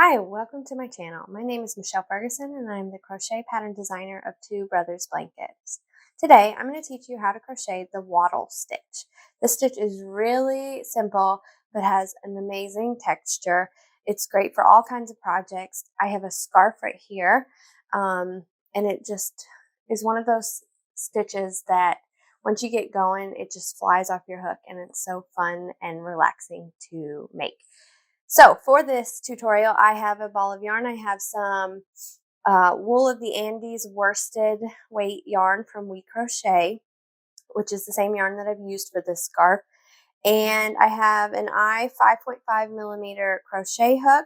Hi, welcome to my channel. My name is Michelle Ferguson and I'm the crochet pattern designer of Two Brothers Blankets. Today I'm going to teach you how to crochet the wattle stitch. This stitch is really simple but has an amazing texture. It's great for all kinds of projects. I have a scarf right here and it just is one of those stitches that once you get going it just flies off your hook and it's so fun and relaxing to make. So for this tutorial, I have a ball of yarn. I have some Wool of the Andes worsted weight yarn from We Crochet, which is the same yarn that I've used for this scarf. And I have an 5.5 millimeter crochet hook.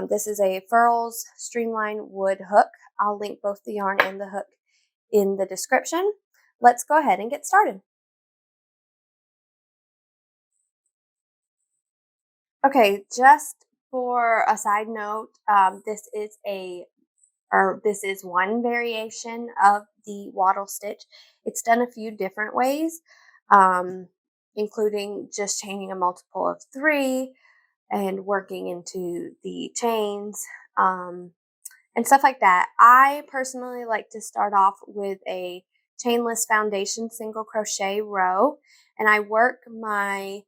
This is a Furls Streamline wood hook. I'll link both the yarn and the hook in the description. Let's go ahead and get started. Okay, just for a side note, this is one variation of the wattle stitch. It's done a few different ways, including just chaining a multiple of 3 and working into the chains and stuff like that. I personally like to start off with a chainless foundation single crochet row, and I work my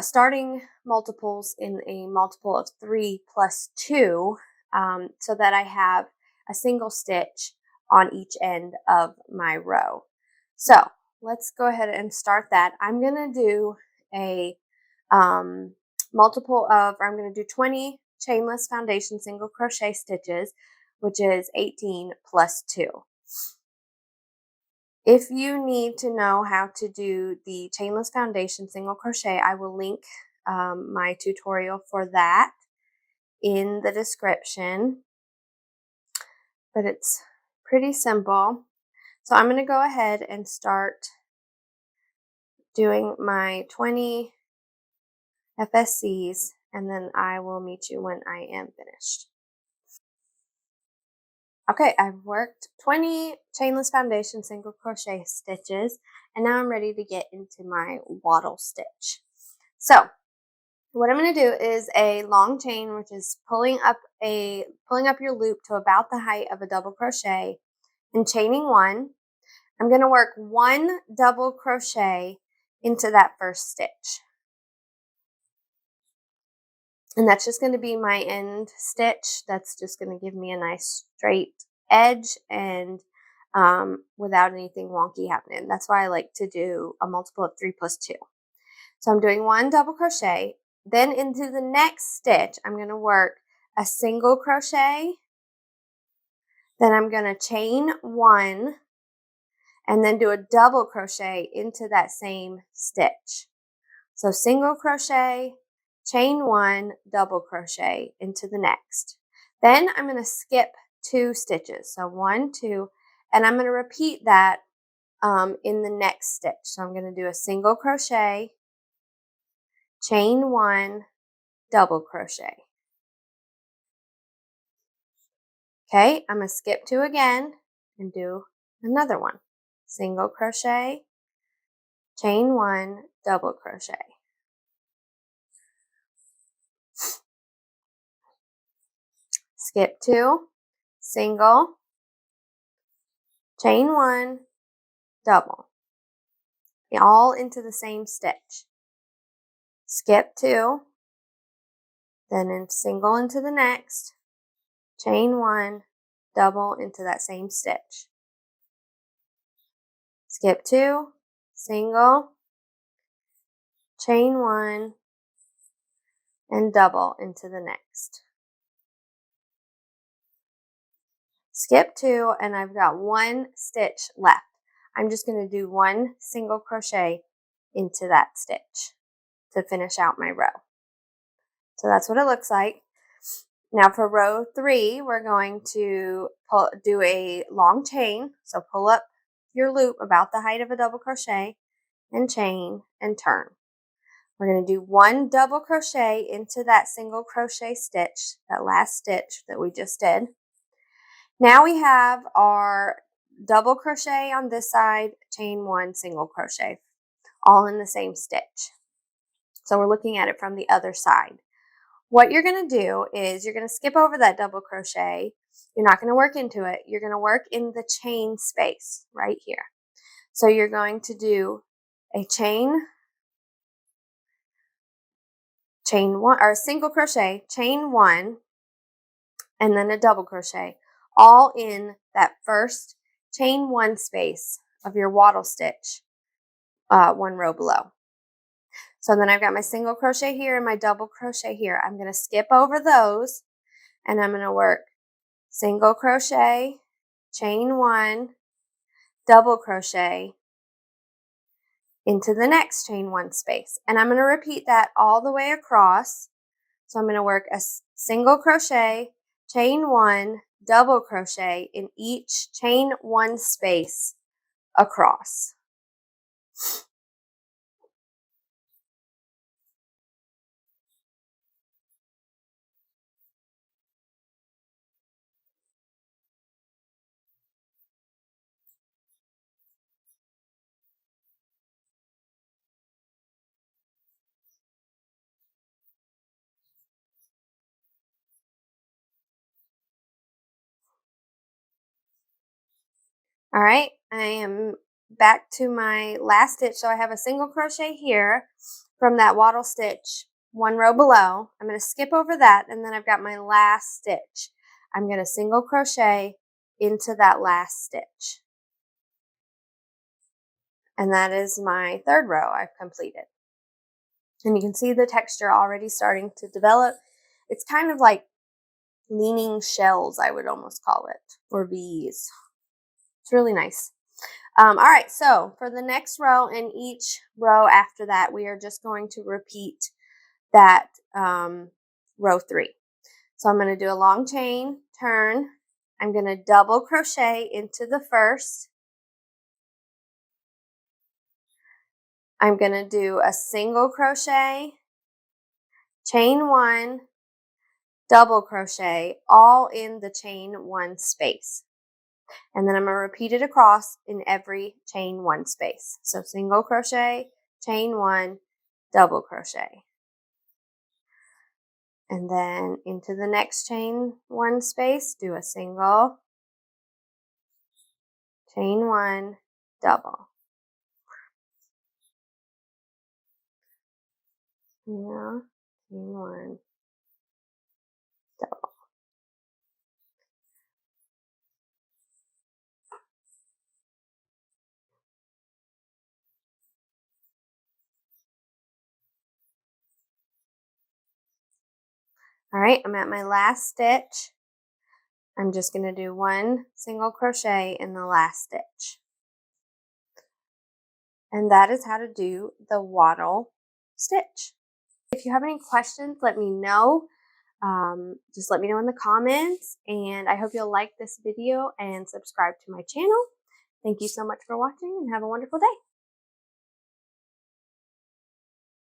starting multiples in a multiple of 3 plus 2 so that I have a single stitch on each end of my row. So let's go ahead and start that. I'm going to do a I'm going to do 20 chainless foundation single crochet stitches, which is 18 plus 2. If you need to know how to do the chainless foundation single crochet, I will link my tutorial for that in the description, but it's pretty simple. So I'm going to go ahead and start doing my 20 FSCs, and then I will meet you when I am finished. Okay, I've worked 20 chainless foundation single crochet stitches, and now I'm ready to get into my wattle stitch. So what I'm going to do is a long chain, which is pulling up your loop to about the height of a double crochet and chaining 1. I'm going to work 1 double crochet into that first stitch. And that's just going to be my end stitch. That's just going to give me a nice straight edge and without anything wonky happening. That's why I like to do a multiple of 3 plus 2. So I'm doing 1 double crochet. Then into the next stitch, I'm going to work a single crochet. Then I'm going to chain 1 and then do a double crochet into that same stitch. So single crochet, chain 1, double crochet into the next. Then I'm going to skip 2 stitches. So 1, 2, and I'm going to repeat that in the next stitch. So I'm going to do a single crochet, chain 1, double crochet. Okay, I'm going to skip 2 again and do another one. Single crochet, chain 1, double crochet. Skip 2, single, chain 1, double. All into the same stitch. Skip 2, then in single into the next, chain 1, double into that same stitch. Skip 2, single, chain 1, and double into the next. Skip 2, and I've got 1 stitch left. I'm just going to do 1 single crochet into that stitch to finish out my row. So that's what it looks like. Now for row 3, we're going to do a long chain. So pull up your loop about the height of a double crochet and chain and turn. We're going to do 1 double crochet into that single crochet stitch, that last stitch that we just did. Now we have our double crochet on this side, chain 1, single crochet, all in the same stitch. So we're looking at it from the other side. what you're going to do is you're going to skip over that double crochet. You're not going to work into it. You're going to work in the chain space right here. So you're going to do a chain one, or a single crochet, chain one, and then a double crochet, all in that first chain one space of your wattle stitch, one row below. So then I've got my single crochet here and my double crochet here. I'm going to skip over those, and I'm going to work single crochet, chain one, double crochet into the next chain one space. And I'm going to repeat that all the way across. So I'm going to work a single crochet, chain one, double crochet in each chain one space across. All right, I am back to my last stitch. So I have a single crochet here from that wattle stitch, one row below. I'm going to skip over that, and then I've got my last stitch. I'm going to single crochet into that last stitch. And that is my third row I've completed. And you can see the texture already starting to develop. It's kind of like leaning shells, I would almost call it, or bees. It's really nice. All right, so for the next row and each row after that, we are just going to repeat that row 3. So I'm going to do a long chain, turn. I'm going to double crochet into the first. I'm going to do a single crochet, chain one, double crochet, all in the chain one space. And then I'm going to repeat it across in every chain one space. So single crochet, chain one, double crochet. And then into the next chain one space, do a single, chain one, double. Single, chain one, double. All right, I'm at my last stitch. I'm just going to do one single crochet in the last stitch. And that is how to do the wattle stitch. If you have any questions, let me know. Just let me know in the comments, and I hope you'll like this video and subscribe to my channel. Thank you so much for watching, and have a wonderful day.